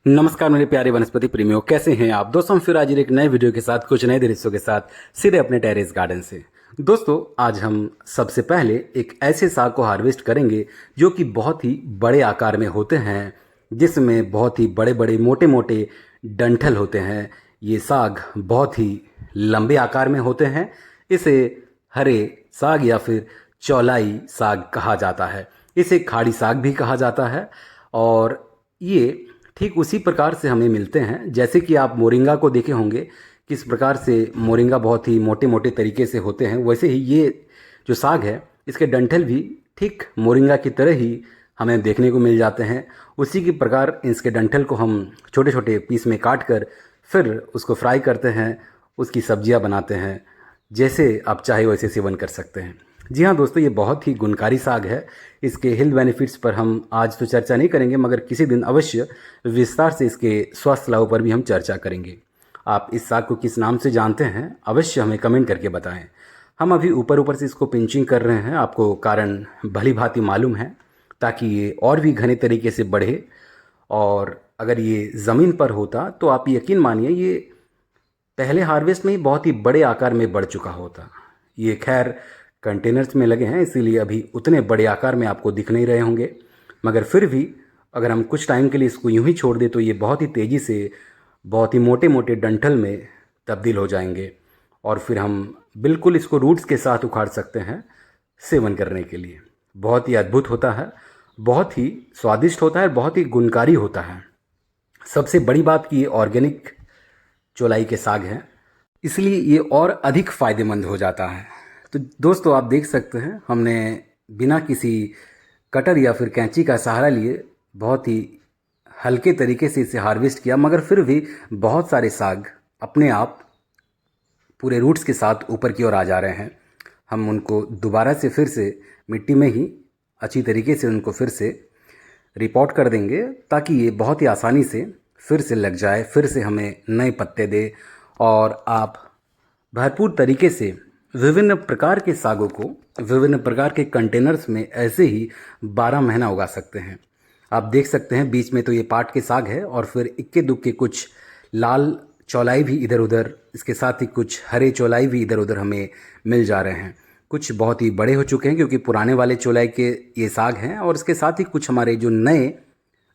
नमस्कार मेरे प्यारे वनस्पति प्रेमियों, कैसे हैं आप दोस्तों। फिर आज एक नए वीडियो के साथ कुछ नए दृश्यों के साथ सीधे अपने टेरेस गार्डन से। दोस्तों आज हम सबसे पहले एक ऐसे साग को हार्वेस्ट करेंगे जो कि बहुत ही बड़े आकार में होते हैं, जिसमें बहुत ही बड़े बड़े मोटे मोटे डंठल होते हैं। ये साग बहुत ही लंबे आकार में होते हैं। इसे हरे साग या फिर चौलाई साग कहा जाता है। इसे खाड़ी साग भी कहा जाता है। और ये ठीक उसी प्रकार से हमें मिलते हैं जैसे कि आप मोरिंगा को देखे होंगे, किस प्रकार से मोरिंगा बहुत ही मोटे मोटे तरीके से होते हैं, वैसे ही ये जो साग है इसके डंठल भी ठीक मोरिंगा की तरह ही हमें देखने को मिल जाते हैं। उसी की प्रकार इसके डंठल को हम छोटे छोटे पीस में काट कर फिर उसको फ्राई करते हैं, उसकी सब्जियां बनाते हैं। जैसे आप चाहे वैसे सेवन कर सकते हैं। जी हाँ दोस्तों, ये बहुत ही गुणकारी साग है। इसके हेल्थ बेनिफिट्स पर हम आज तो चर्चा नहीं करेंगे, मगर किसी दिन अवश्य विस्तार से इसके स्वास्थ्य लाभों पर भी हम चर्चा करेंगे। आप इस साग को किस नाम से जानते हैं अवश्य हमें कमेंट करके बताएं। हम अभी ऊपर ऊपर से इसको पिंचिंग कर रहे हैं, आपको कारण भली भांति मालूम है, ताकि ये और भी घने तरीके से बढ़े। और अगर ये ज़मीन पर होता तो आप यकीन मानिए ये पहले हार्वेस्ट में ही बहुत ही बड़े आकार में बढ़ चुका होता। ये खैर कंटेनर्स में लगे हैं, इसीलिए अभी उतने बड़े आकार में आपको दिख नहीं रहे होंगे, मगर फिर भी अगर हम कुछ टाइम के लिए इसको यूं ही छोड़ दें तो ये बहुत ही तेज़ी से बहुत ही मोटे मोटे डंठल में तब्दील हो जाएंगे। और फिर हम बिल्कुल इसको रूट्स के साथ उखाड़ सकते हैं सेवन करने के लिए। बहुत ही अद्भुत होता है, बहुत ही स्वादिष्ट होता है, बहुत ही गुणकारी होता है। सबसे बड़ी बात कि ये ऑर्गेनिक चौलाई के साग हैं, इसलिए ये और अधिक फ़ायदेमंद हो जाता है। तो दोस्तों आप देख सकते हैं हमने बिना किसी कटर या फिर कैंची का सहारा लिए बहुत ही हल्के तरीके से इसे हार्वेस्ट किया, मगर फिर भी बहुत सारे साग अपने आप पूरे रूट्स के साथ ऊपर की ओर आ जा रहे हैं। हम उनको दोबारा से फिर से मिट्टी में ही अच्छी तरीके से उनको फिर से रिपोर्ट कर देंगे, ताकि ये बहुत ही आसानी से फिर से लग जाए, फिर से हमें नए पत्ते दे और आप भरपूर तरीके से विभिन्न प्रकार के सागों को विभिन्न प्रकार के कंटेनर्स में ऐसे ही 12 महीना उगा सकते हैं। आप देख सकते हैं बीच में तो ये पाट के साग है, और फिर इक्के दुक्के कुछ लाल चौलाई भी इधर उधर, इसके साथ ही कुछ हरे चौलाई भी इधर उधर हमें मिल जा रहे हैं। कुछ बहुत ही बड़े हो चुके हैं क्योंकि पुराने वाले चौलाई के ये साग हैं, और इसके साथ ही कुछ हमारे जो नए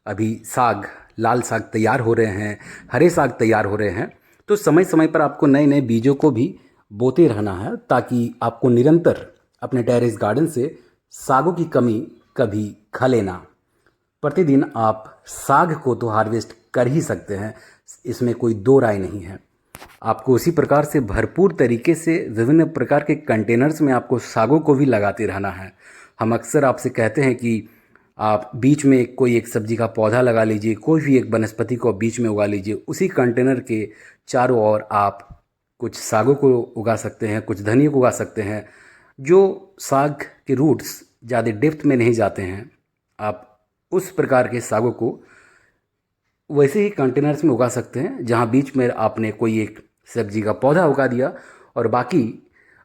अभी साग, लाल साग तैयार हो रहे हैं, हरे साग तैयार हो रहे हैं। तो समय समय पर आपको नए नए बीजों को भी बोते रहना है, ताकि आपको निरंतर अपने टेरेस गार्डन से सागों की कमी कभी खले ना। प्रतिदिन आप साग को तो हार्वेस्ट कर ही सकते हैं, इसमें कोई दो राय नहीं है। आपको उसी प्रकार से भरपूर तरीके से विभिन्न प्रकार के कंटेनर्स में आपको सागों को भी लगाते रहना है। हम अक्सर आपसे कहते हैं कि आप बीच में कोई एक सब्जी का पौधा लगा लीजिए, कोई भी एक वनस्पति को बीच में उगा लीजिए, उसी कंटेनर के चारों ओर आप कुछ सागों को उगा सकते हैं, कुछ धनिया को उगा सकते हैं। जो साग के रूट्स ज़्यादा डेप्थ में नहीं जाते हैं, आप उस प्रकार के सागों को वैसे ही कंटेनर्स में उगा सकते हैं, जहां बीच में आपने कोई एक सब्जी का पौधा उगा दिया और बाकी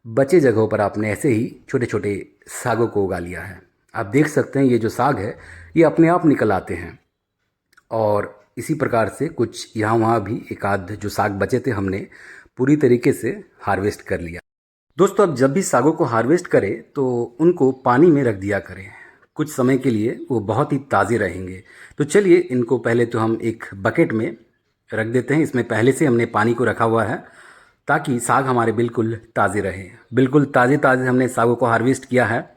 बचे जगहों पर आपने ऐसे ही छोटे छोटे सागों को उगा लिया है। आप देख सकते हैं ये जो साग है ये अपने आप निकल आते हैं, और इसी प्रकार से कुछ यहाँ वहाँ भी एक आध जो साग बचे थे हमने पूरी तरीके से हार्वेस्ट कर लिया। दोस्तों अब जब भी सागों को हार्वेस्ट करें तो उनको पानी में रख दिया करें कुछ समय के लिए, वो बहुत ही ताज़े रहेंगे। तो चलिए इनको पहले तो हम एक बकेट में रख देते हैं। इसमें पहले से हमने पानी को रखा हुआ है, ताकि साग हमारे बिल्कुल ताज़े रहे। बिल्कुल ताज़े ताज़े हमने सागों को हार्वेस्ट किया है,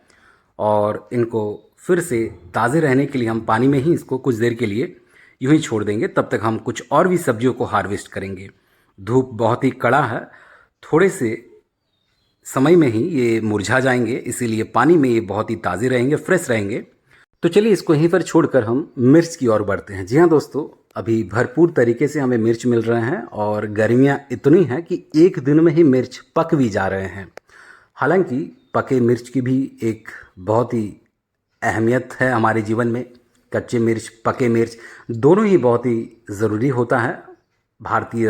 और इनको फिर से ताज़े रहने के लिए हम पानी में ही इसको कुछ देर के लिए यूं ही छोड़ देंगे। तब तक हम कुछ और भी सब्जियों को हार्वेस्ट करेंगे। धूप बहुत ही कड़ा है, थोड़े से समय में ही ये मुरझा जाएंगे, इसीलिए पानी में ये बहुत ही ताज़े रहेंगे, फ्रेश रहेंगे। तो चलिए इसको यहीं पर छोड़कर हम मिर्च की ओर बढ़ते हैं। जी हाँ दोस्तों, अभी भरपूर तरीके से हमें मिर्च मिल रहे हैं, और गर्मियाँ इतनी हैं कि एक दिन में ही मिर्च पक भी जा रहे हैं। हालांकि पके मिर्च की भी एक बहुत ही अहमियत है हमारे जीवन में। कच्चे मिर्च, पके मिर्च दोनों ही बहुत ही ज़रूरी होता है भारतीय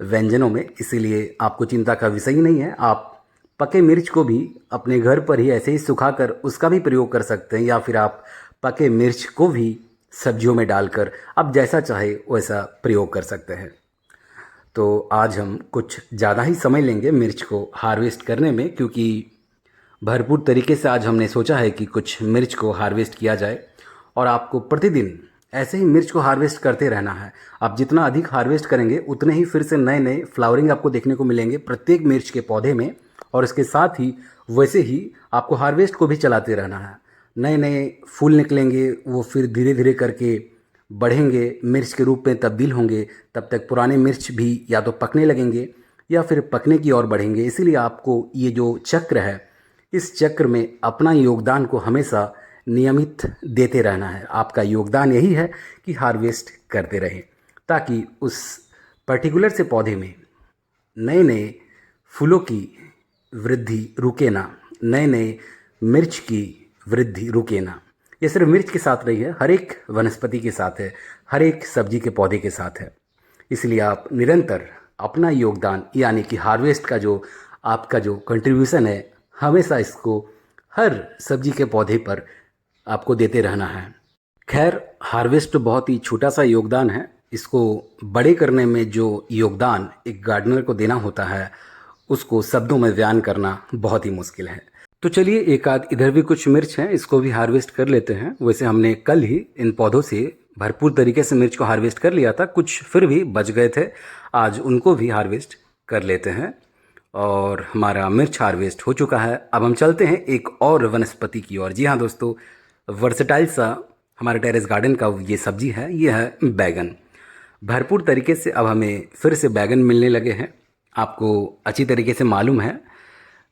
व्यंजनों में, इसीलिए आपको चिंता का विषय ही नहीं है। आप पके मिर्च को भी अपने घर पर ही ऐसे ही सुखाकर उसका भी प्रयोग कर सकते हैं, या फिर आप पके मिर्च को भी सब्जियों में डालकर आप जैसा चाहे वैसा प्रयोग कर सकते हैं। तो आज हम कुछ ज़्यादा ही समय लेंगे मिर्च को हार्वेस्ट करने में, क्योंकि भरपूर तरीके से आज हमने सोचा है कि कुछ मिर्च को हार्वेस्ट किया जाए और आपको प्रतिदिन ऐसे ही मिर्च को हार्वेस्ट करते रहना है। आप जितना अधिक हार्वेस्ट करेंगे उतने ही फिर से नए नए फ्लावरिंग आपको देखने को मिलेंगे प्रत्येक मिर्च के पौधे में, और इसके साथ ही वैसे ही आपको हार्वेस्ट को भी चलाते रहना है। नए नए फूल निकलेंगे, वो फिर धीरे धीरे करके बढ़ेंगे, मिर्च के रूप में तब्दील होंगे। तब तक पुराने मिर्च भी या तो पकने लगेंगे या फिर पकने की ओर बढ़ेंगे। इसीलिए आपको ये जो चक्र है, इस चक्र में अपना योगदान को हमेशा नियमित देते रहना है। आपका योगदान यही है कि हार्वेस्ट करते रहें, ताकि उस पर्टिकुलर से पौधे में नए नए फूलों की वृद्धि रुके ना, नए नए मिर्च की वृद्धि रुके ना। ये सिर्फ मिर्च के साथ नहीं है, हर एक वनस्पति के साथ है, हर एक सब्जी के पौधे के साथ है। इसलिए आप निरंतर अपना योगदान यानी कि हार्वेस्ट का जो आपका जो कंट्रीब्यूशन है, हमेशा इसको हर सब्जी के पौधे पर आपको देते रहना है। खैर, हार्वेस्ट तो बहुत ही छोटा सा योगदान है। इसको बड़े करने में जो योगदान एक गार्डनर को देना होता है, उसको शब्दों में बयान करना बहुत ही मुश्किल है। तो चलिए, एक आध इधर भी कुछ मिर्च हैं, इसको भी हार्वेस्ट कर लेते हैं। वैसे हमने कल ही इन पौधों से भरपूर तरीके से मिर्च को हार्वेस्ट कर लिया था, कुछ फिर भी बच गए थे, आज उनको भी हार्वेस्ट कर लेते हैं। और हमारा मिर्च हार्वेस्ट हो चुका है। अब हम चलते हैं एक और वनस्पति की ओर। जी हाँ दोस्तों, वर्सेटाइल सा हमारे टेरेस गार्डन का ये सब्जी है, ये है बैगन। भरपूर तरीके से अब हमें फिर से बैगन मिलने लगे हैं। आपको अच्छी तरीके से मालूम है,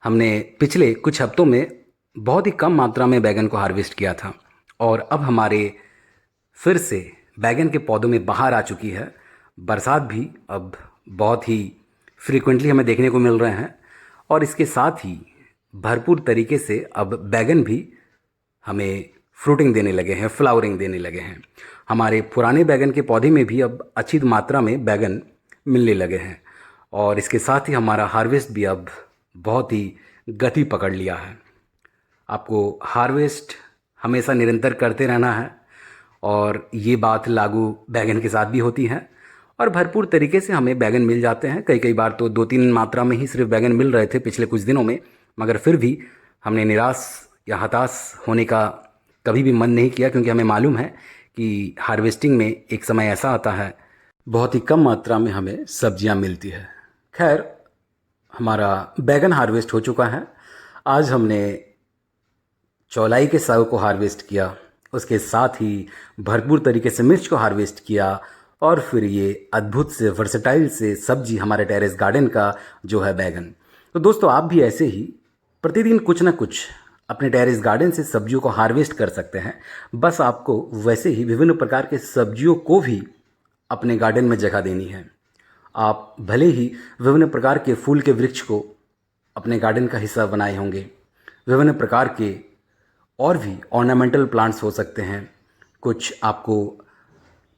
हमने पिछले कुछ हफ्तों में बहुत ही कम मात्रा में बैगन को हार्वेस्ट किया था, और अब हमारे फिर से बैगन के पौधों में बहार आ चुकी है। बरसात भी अब बहुत ही फ्रीक्वेंटली हमें देखने को मिल रहे हैं, और इसके साथ ही भरपूर तरीके से अब बैगन भी हमें फ्रूटिंग देने लगे हैं, फ्लावरिंग देने लगे हैं। हमारे पुराने बैगन के पौधे में भी अब अच्छी मात्रा में बैगन मिलने लगे हैं, और इसके साथ ही हमारा हार्वेस्ट भी अब बहुत ही गति पकड़ लिया है। आपको हार्वेस्ट हमेशा निरंतर करते रहना है, और ये बात लागू बैगन के साथ भी होती है। और भरपूर तरीके से हमें बैगन मिल जाते हैं। कई बार तो 2-3 मात्रा में ही सिर्फ बैगन मिल रहे थे पिछले कुछ दिनों में, मगर फिर भी हमने निराश या हताश होने का कभी भी मन नहीं किया, क्योंकि हमें मालूम है कि हार्वेस्टिंग में एक समय ऐसा आता है बहुत ही कम मात्रा में हमें सब्जियां मिलती है। खैर, हमारा बैगन हार्वेस्ट हो चुका है। आज हमने चौलाई के साग को हार्वेस्ट किया, उसके साथ ही भरपूर तरीके से मिर्च को हार्वेस्ट किया, और फिर ये अद्भुत से वर्सेटाइल से सब्जी हमारे टेरेस गार्डन का जो है बैगन। तो दोस्तों, आप भी ऐसे ही प्रतिदिन कुछ ना कुछ अपने टेरेस गार्डन से सब्जियों को हार्वेस्ट कर सकते हैं। बस आपको वैसे ही विभिन्न प्रकार के सब्जियों को भी अपने गार्डन में जगह देनी है। आप भले ही विभिन्न प्रकार के फूल के वृक्ष को अपने गार्डन का हिस्सा बनाए होंगे, विभिन्न प्रकार के और भी ऑर्नामेंटल प्लांट्स हो सकते हैं, कुछ आपको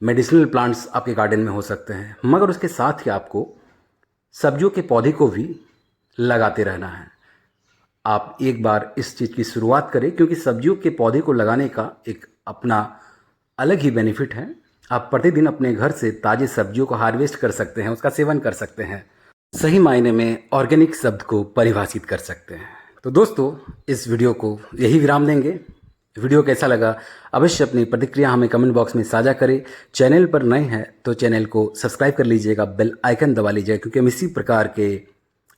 मेडिसिनल प्लांट्स आपके गार्डन में हो सकते हैं, मगर उसके साथ ही आपको सब्जियों के पौधे को भी लगाते रहना है। आप एक बार इस चीज़ की शुरुआत करें, क्योंकि सब्जियों के पौधे को लगाने का एक अपना अलग ही बेनिफिट है। आप प्रतिदिन अपने घर से ताज़े सब्जियों को हार्वेस्ट कर सकते हैं, उसका सेवन कर सकते हैं, सही मायने में ऑर्गेनिक शब्द को परिभाषित कर सकते हैं। तो दोस्तों, इस वीडियो को यही विराम देंगे। वीडियो कैसा लगा अवश्य अपनी प्रतिक्रिया हमें कमेंट बॉक्स में साझा करें। चैनल पर नए हैं तो चैनल को सब्सक्राइब कर लीजिएगा, बेल आइकन दबा लीजिएगा, क्योंकि हम इसी प्रकार के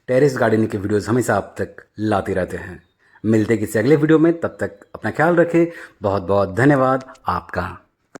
टेरेस गार्डनिंग के वीडियोस हमेशा आप तक लाते रहते हैं। मिलते किसी अगले वीडियो में, तब तक अपना ख्याल रखें। बहुत बहुत धन्यवाद आपका।